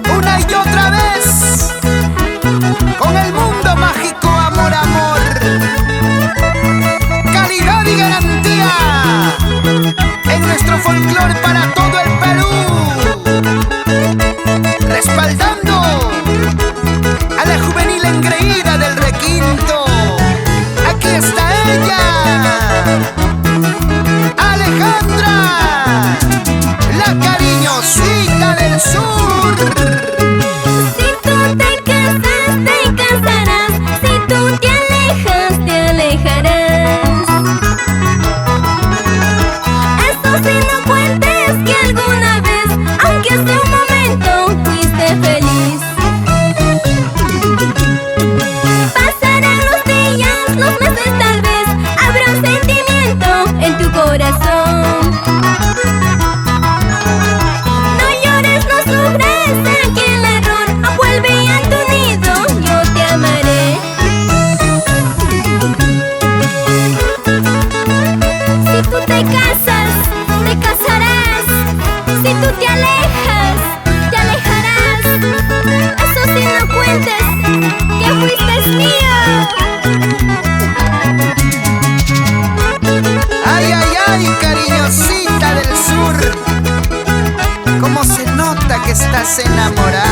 Una y otra vez, con el mundo mágico Amor Amor. Calidad y garantía en nuestro folclore para todo el Perú. Respaldando a la juvenil engreída del requinto. Aquí está ella, Alejandra, la cariñosita del sur. Si tú te casas, te casarás. Si tú te alejas, te alejarás. Eso sí, no cuentes que alguna vez, aunque sea un momento, fuiste feliz. Pasarán los días, los meses, tal vez habrá un sentimiento en tu corazón. No llores, no sufras aquel error. Vuelve a tu nido, yo te amaré. Si tú te casas, te casarás. Si tú te alejas, te alejarás. Eso sí, no cuentes que fuiste mío. Ay, ay, ay, cariñosita del sur. Cómo se nota que estás enamorada.